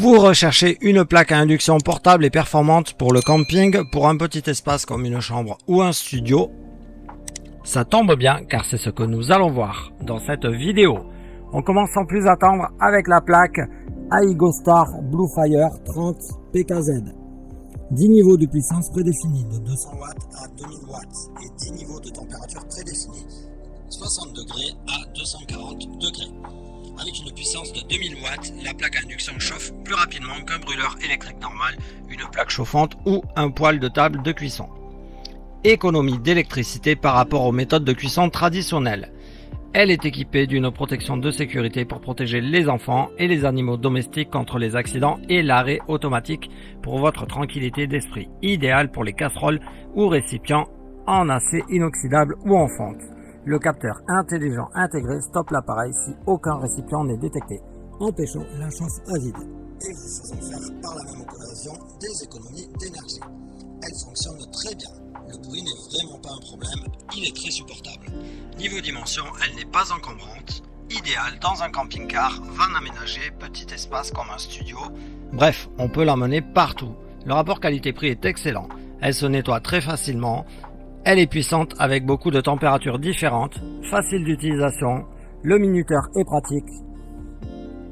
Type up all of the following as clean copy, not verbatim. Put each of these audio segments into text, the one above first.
Vous recherchez une plaque à induction portable et performante pour le camping, pour un petit espace comme une chambre ou un studio. Ça tombe bien car c'est ce que nous allons voir dans cette vidéo. On commence sans plus attendre avec la plaque Aigostar Bluefire 30 PKZ. 10 niveaux de puissance prédéfinis de 200 watts à 2000 watts et 10 niveaux de température prédéfinis 60 degrés à 240 degrés. Avec une puissance de 2000 watts, la plaque à induction chauffe plus rapidement qu'un brûleur électrique normal, une plaque chauffante ou un poêle de table de cuisson. Économie d'électricité par rapport aux méthodes de cuisson traditionnelles. Elle est équipée d'une protection de sécurité pour protéger les enfants et les animaux domestiques contre les accidents et l'arrêt automatique pour votre tranquillité d'esprit. Idéal pour les casseroles ou récipients en acier inoxydable ou en fonte. Le capteur intelligent intégré stoppe l'appareil si aucun récipient n'est détecté, empêchant la chauffe à vide et vous faisant faire par la même occasion des économies d'énergie. Elle fonctionne très bien. Le bruit n'est vraiment pas un problème, il est très supportable. Niveau dimension, elle n'est pas encombrante, idéale dans un camping-car, van aménagé, petit espace comme un studio. Bref, on peut l'emmener partout. Le rapport qualité-prix est excellent. Elle se nettoie très facilement. Elle est puissante avec beaucoup de températures différentes, facile d'utilisation. Le minuteur est pratique.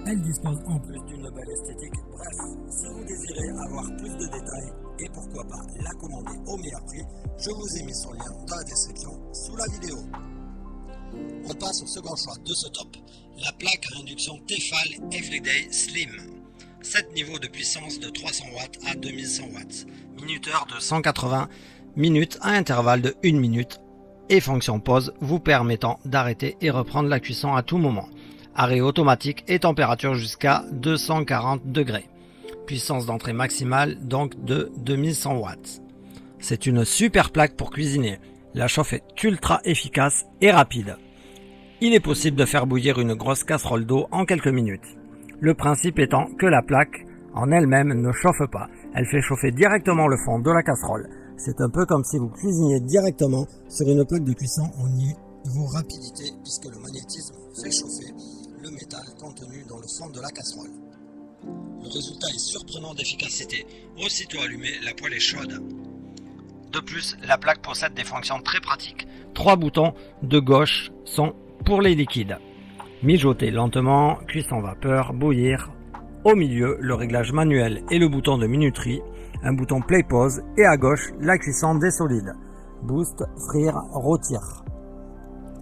Elle dispose en plus d'une belle esthétique. Bref, si vous désirez avoir plus de détails et pourquoi pas la commander au meilleur prix, je vous ai mis son lien dans la description sous la vidéo. On passe au second choix de ce top, la plaque à induction Tefal Everyday Slim. 7 niveaux de puissance de 300 watts à 2100 watts, minuteur de 180 minutes à intervalle de 1 minute et fonction pause vous permettant d'arrêter et reprendre la cuisson à tout moment. Arrêt automatique et température jusqu'à 240 degrés. Puissance d'entrée maximale donc de 2100 watts. C'est une super plaque pour cuisiner. La chauffe est ultra efficace et rapide. Il est possible de faire bouillir une grosse casserole d'eau en quelques minutes. Le principe étant que la plaque en elle-même ne chauffe pas. Elle fait chauffer directement le fond de la casserole. C'est un peu comme si vous cuisiniez directement sur une plaque de cuisson au niveau rapidité puisque le magnétisme fait chauffer le métal contenu dans le fond de la casserole. Le résultat est surprenant d'efficacité. Aussitôt allumé, la poêle est chaude. De plus, la plaque possède des fonctions très pratiques. 3 boutons de gauche sont pour les liquides. Mijoter lentement, cuisson vapeur, bouillir. Au milieu, le réglage manuel et le bouton de minuterie. Un bouton play pause et à gauche, la cuisson des solides. Boost, frire, rôtir.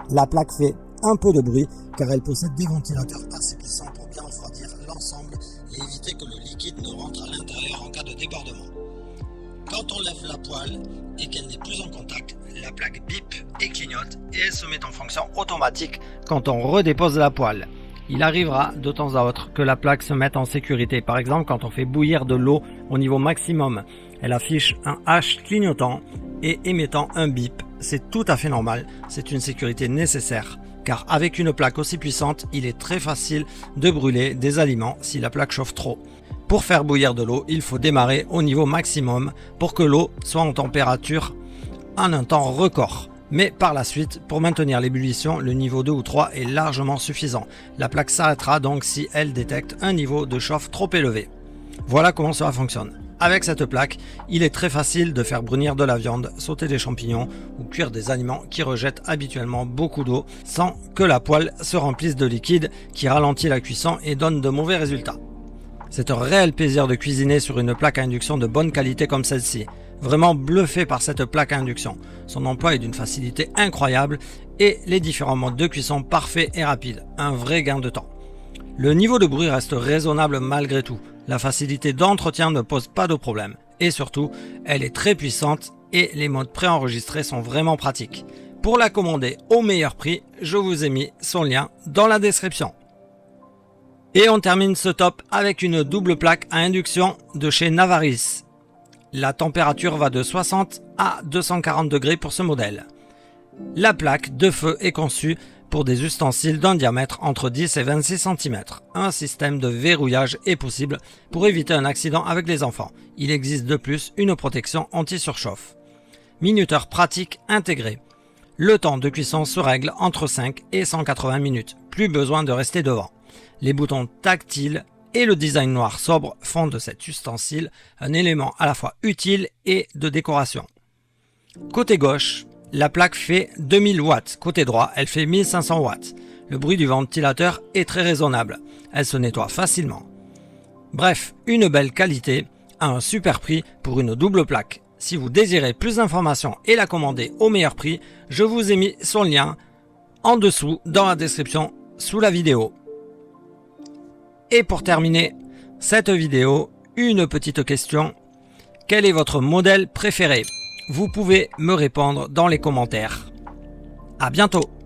La plaque fait un peu de bruit car elle possède des ventilateurs assez puissants pour bien refroidir l'ensemble et éviter que le liquide ne rentre à l'intérieur en cas de débordement. Quand on lève la poêle et qu'elle n'est plus en contact, la plaque bip et clignote et elle se met en fonction automatique quand on redépose la poêle. Il arrivera de temps à autre que la plaque se mette en sécurité, par exemple quand on fait bouillir de l'eau au niveau maximum. Elle affiche un H clignotant et émettant un bip. C'est tout à fait normal, c'est une sécurité nécessaire. Car avec une plaque aussi puissante, il est très facile de brûler des aliments si la plaque chauffe trop. Pour faire bouillir de l'eau, il faut démarrer au niveau maximum pour que l'eau soit en température en un temps record. Mais par la suite, pour maintenir l'ébullition, le niveau 2 ou 3 est largement suffisant. La plaque s'arrêtera donc si elle détecte un niveau de chauffe trop élevé. Voilà comment cela fonctionne. Avec cette plaque, il est très facile de faire brunir de la viande, sauter des champignons ou cuire des aliments qui rejettent habituellement beaucoup d'eau sans que la poêle se remplisse de liquide qui ralentit la cuisson et donne de mauvais résultats. C'est un réel plaisir de cuisiner sur une plaque à induction de bonne qualité comme celle-ci. Vraiment bluffé par cette plaque à induction. Son emploi est d'une facilité incroyable et les différents modes de cuisson parfaits et rapides. Un vrai gain de temps. Le niveau de bruit reste raisonnable malgré tout. La facilité d'entretien ne pose pas de problème. Et surtout, elle est très puissante et les modes préenregistrés sont vraiment pratiques. Pour la commander au meilleur prix, je vous ai mis son lien dans la description. Et on termine ce top avec une double plaque à induction de chez Navaris. La température va de 60 à 240 degrés pour ce modèle. La plaque de feu est conçue pour des ustensiles d'un diamètre entre 10 et 26 cm. Un système de verrouillage est possible pour éviter un accident avec les enfants. Il existe de plus une protection anti-surchauffe. Minuteur pratique intégré. Le temps de cuisson se règle entre 5 et 180 minutes. Plus besoin de rester devant. Les boutons tactiles et le design noir sobre font de cet ustensile un élément à la fois utile et de décoration. Côté gauche, la plaque fait 2000 watts, côté droit, elle fait 1500 watts. Le bruit du ventilateur est très raisonnable, elle se nettoie facilement. Bref, une belle qualité à un super prix pour une double plaque. Si vous désirez plus d'informations et la commander au meilleur prix, je vous ai mis son lien en dessous dans la description sous la vidéo. Et pour terminer cette vidéo, une petite question. Quel est votre modèle préféré? Vous pouvez me répondre dans les commentaires. À bientôt!